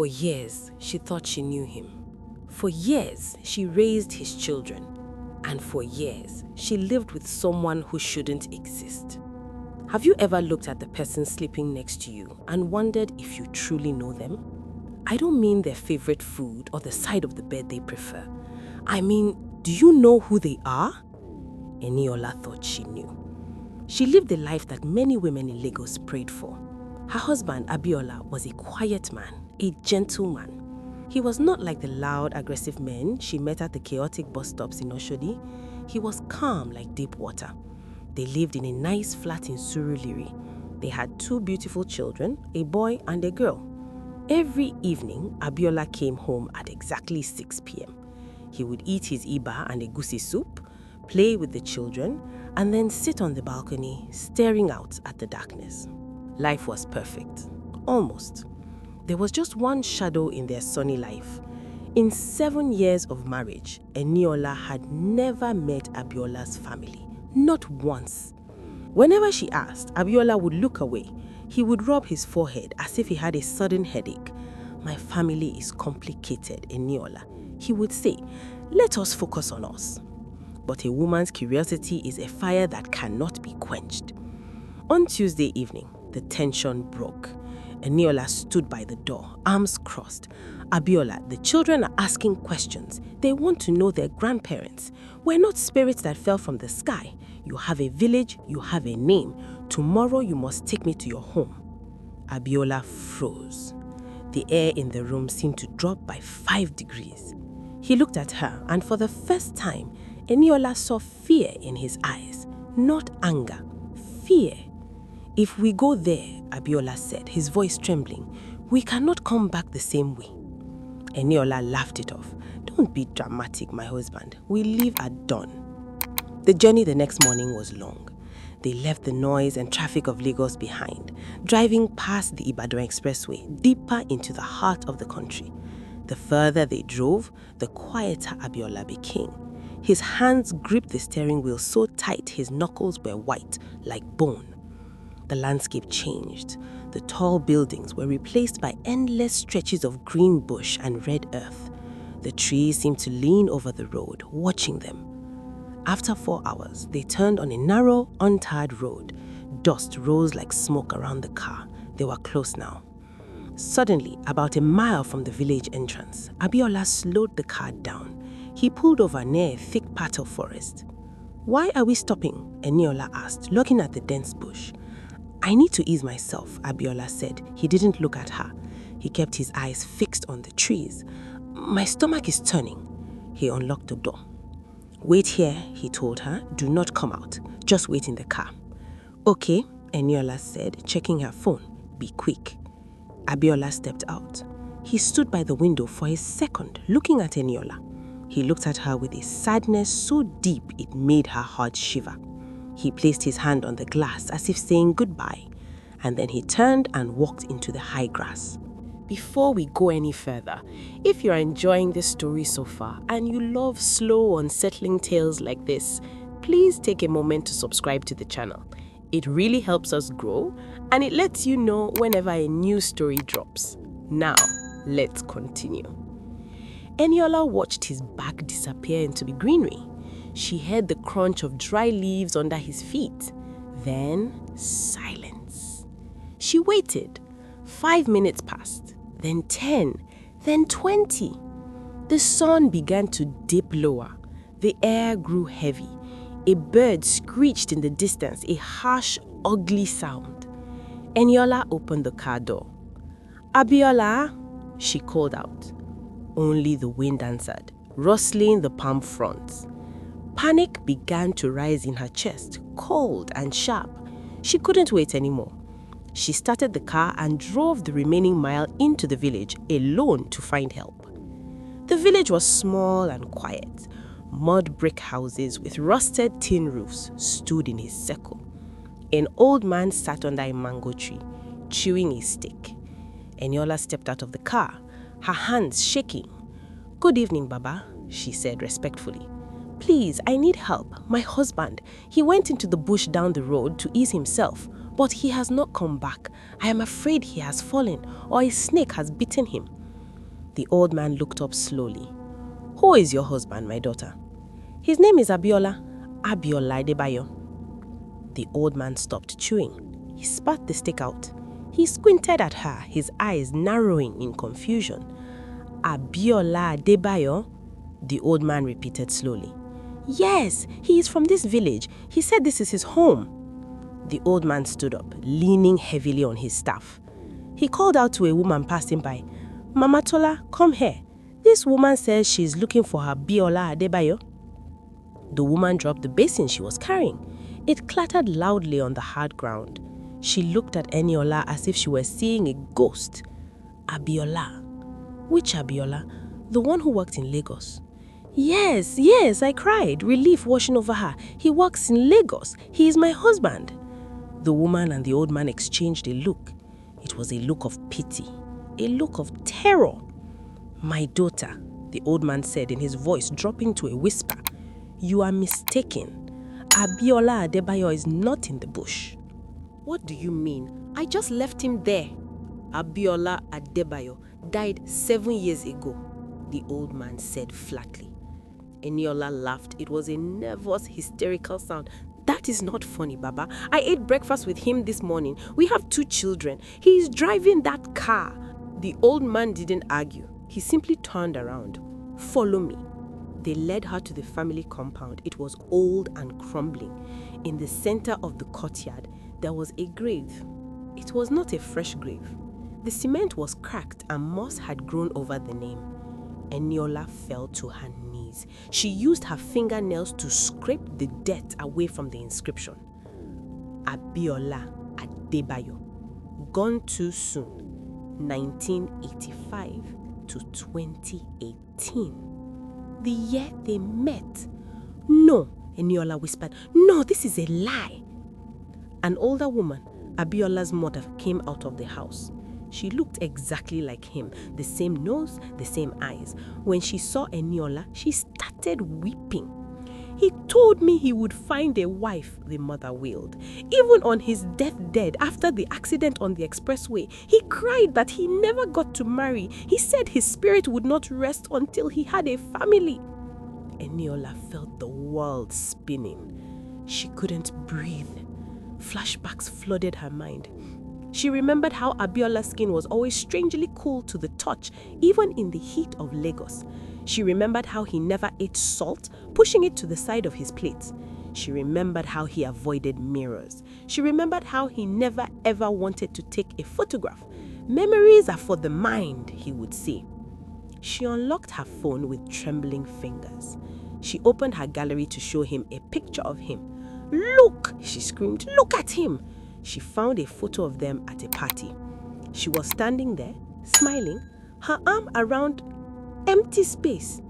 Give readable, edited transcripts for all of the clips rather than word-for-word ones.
For years, she thought she knew him. For years, she raised his children. And for years, she lived with someone who shouldn't exist. Have you ever looked at the person sleeping next to you and wondered if you truly know them? I don't mean their favorite food or the side of the bed they prefer. I mean, do you know who they are? Eniola thought she knew. She lived a life that many women in Lagos prayed for. Her husband, Abiola, was a quiet man, a gentleman. He was not like the loud, aggressive men she met at the chaotic bus stops in Oshodi. He was calm like deep water. They lived in a nice flat in Surulere. They had 2 beautiful children, a boy and a girl. Every evening, Abiola came home at exactly 6 p.m. He would eat his iba and egusi soup, play with the children, and then sit on the balcony, staring out at the darkness. Life was perfect. Almost. There was just one shadow in their sunny life. In 7 years of marriage, Eniola had never met Abiola's family. Not once. Whenever she asked, Abiola would look away. He would rub his forehead as if he had a sudden headache. "My family is complicated, Eniola," he would say. "Let us focus on us." But a woman's curiosity is a fire that cannot be quenched. On Tuesday evening, the tension broke. Eniola stood by the door, arms crossed. "Abiola, the children are asking questions. They want to know their grandparents. We're not spirits that fell from the sky. You have a village, you have a name. Tomorrow you must take me to your home." Abiola froze. The air in the room seemed to drop by 5 degrees. He looked at her, and for the first time, Eniola saw fear in his eyes. Not anger, fear. "If we go there," Abiola said, his voice trembling, "we cannot come back the same way." Eniola laughed it off. "Don't be dramatic, my husband. We leave at dawn." The journey the next morning was long. They left the noise and traffic of Lagos behind, driving past the Ibadan Expressway, deeper into the heart of the country. The further they drove, the quieter Abiola became. His hands gripped the steering wheel so tight his knuckles were white, like bone. The landscape changed. The tall buildings were replaced by endless stretches of green bush and red earth. The trees seemed to lean over the road, watching them. After 4 hours, they turned on a narrow, untarred road. Dust rose like smoke around the car. They were close now. Suddenly, about a mile from the village entrance, Abiola slowed the car down. He pulled over near a thick patch of forest. "Why are we stopping?" Eniola asked, looking at the dense bush. "I need to ease myself," Abiola said. He didn't look at her. He kept his eyes fixed on the trees. "My stomach is turning." He unlocked the door. "Wait here," he told her. "Do not come out. Just wait in the car." "Okay," Eniola said, checking her phone. "Be quick." Abiola stepped out. He stood by the window for a second, looking at Eniola. He looked at her with a sadness so deep it made her heart shiver. He placed his hand on the glass as if saying goodbye, and then he turned and walked into the high grass. Before we go any further, if you're enjoying this story so far and you love slow, unsettling tales like this, please take a moment to subscribe to the channel. It really helps us grow, and it lets you know whenever a new story drops. Now, let's continue. Eniola watched his back disappear into the greenery. She heard the crunch of dry leaves under his feet. Then, silence. She waited. 5 minutes passed, then 10, then 20. The sun began to dip lower. The air grew heavy. A bird screeched in the distance, a harsh, ugly sound. Eniola opened the car door. "Abiola," she called out. Only the wind answered, rustling the palm fronds. Panic began to rise in her chest, cold and sharp. She couldn't wait anymore. She started the car and drove the remaining mile into the village, alone to find help. The village was small and quiet. Mud brick houses with rusted tin roofs stood in a circle. An old man sat under a mango tree, chewing a stick. Eniola stepped out of the car, her hands shaking. "Good evening, Baba," she said respectfully. "Please, I need help. My husband, he went into the bush down the road to ease himself, but he has not come back. I am afraid he has fallen or a snake has bitten him." The old man looked up slowly. Who is your husband, my daughter? His name is Abiola Adebayo. The old man stopped chewing. He spat the stick out. He squinted at her, his eyes narrowing in confusion. Abiola Adebayo? The old man repeated slowly. Yes, he is from this village. He said this is his home. The old man stood up, leaning heavily on his staff. He called out to a woman passing by, Mama Tola, come here. This woman says she is looking for her Abiola Adebayo. The woman dropped the basin she was carrying. It clattered loudly on the hard ground. She looked at Eniola as if she were seeing a ghost. Abiola. Which Abiola? The one who worked in Lagos. Yes, I cried, relief washing over her. He works in Lagos. He is my husband. The woman and the old man exchanged a look. It was a look of pity, a look of terror. My daughter, the old man said in his voice dropping to a whisper, you are mistaken. Abiola Adebayo is not in the bush. What do you mean? I just left him there. Abiola Adebayo died 7 years ago, the old man said flatly. Eniola laughed. It was a nervous, hysterical sound. That is not funny, Baba. I ate breakfast with him this morning. We have 2 children. He is driving that car. The old man didn't argue. He simply turned around. Follow me. They led her to the family compound. It was old and crumbling. In the center of the courtyard, there was a grave. It was not a fresh grave. The cement was cracked and moss had grown over the name. Eniola fell to her knees. She used her fingernails to scrape the dirt away from the inscription. Abiola Adebayo, gone too soon, 1985 to 2018. The year they met. No, Eniola whispered. No, this is a lie. An older woman, Abiola's mother, came out of the house. She looked exactly like him, the same nose, the same eyes. When she saw Eniola, she started weeping. He told me he would find a wife, the mother wailed. Even on his deathbed after the accident on the expressway, he cried that he never got to marry. He said his spirit would not rest until he had a family. Eniola felt the world spinning. She couldn't breathe. Flashbacks flooded her mind. She remembered how Abiola's skin was always strangely cool to the touch, even in the heat of Lagos. She remembered how he never ate salt, pushing it to the side of his plate. She remembered how he avoided mirrors. She remembered how he never ever wanted to take a photograph. Memories are for the mind, he would say. She unlocked her phone with trembling fingers. She opened her gallery to show him a picture of him. Look, she screamed, look at him. She found a photo of them at a party. She was standing there, smiling, her arm around empty space.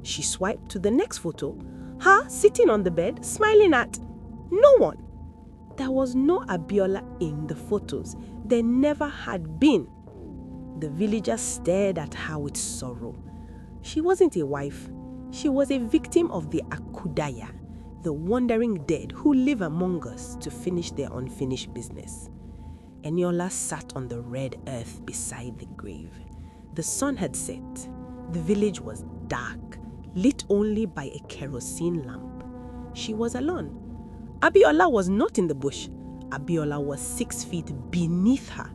She swiped to the next photo, her sitting on the bed, smiling at no one. There was no Abiola in the photos. There never had been. The villagers stared at her with sorrow. She wasn't a wife. She was a victim of the Akudaaya, the wandering dead who live among us to finish their unfinished business. Eniola sat on the red earth beside the grave. The sun had set. The village was dark, lit only by a kerosene lamp. She was alone. Abiola was not in the bush. Abiola was 6 feet beneath her.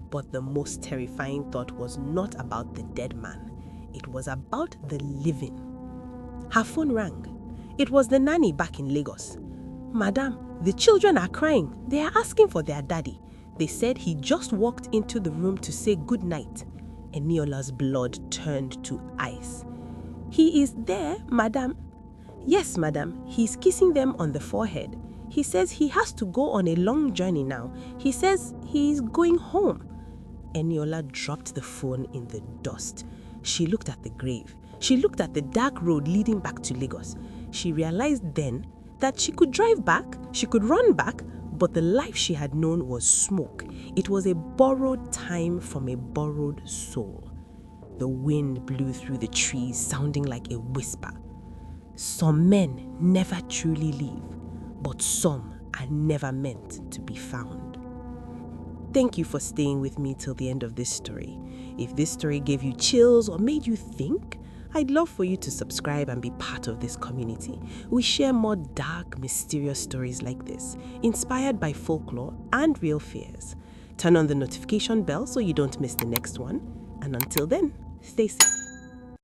But the most terrifying thought was not about the dead man. It was about the living. Her phone rang. It was the nanny back in Lagos. Madam, the children are crying. They are asking for their daddy. They said he just walked into the room to say good night. Eniola's blood turned to ice. He is there, madam. Yes, madam. He's kissing them on the forehead. He says he has to go on a long journey now. He says he is going home. Eniola dropped the phone in the dust. She looked at the grave. She looked at the dark road leading back to Lagos. She realized then that she could drive back, she could run back, but the life she had known was smoke. It was a borrowed time from a borrowed soul. The wind blew through the trees, sounding like a whisper. Some men never truly leave, but some are never meant to be found. Thank you for staying with me till the end of this story. If this story gave you chills or made you think, I'd love for you to subscribe and be part of this community. We share more dark, mysterious stories like this, inspired by folklore and real fears. Turn on the notification bell so you don't miss the next one. And until then, stay safe.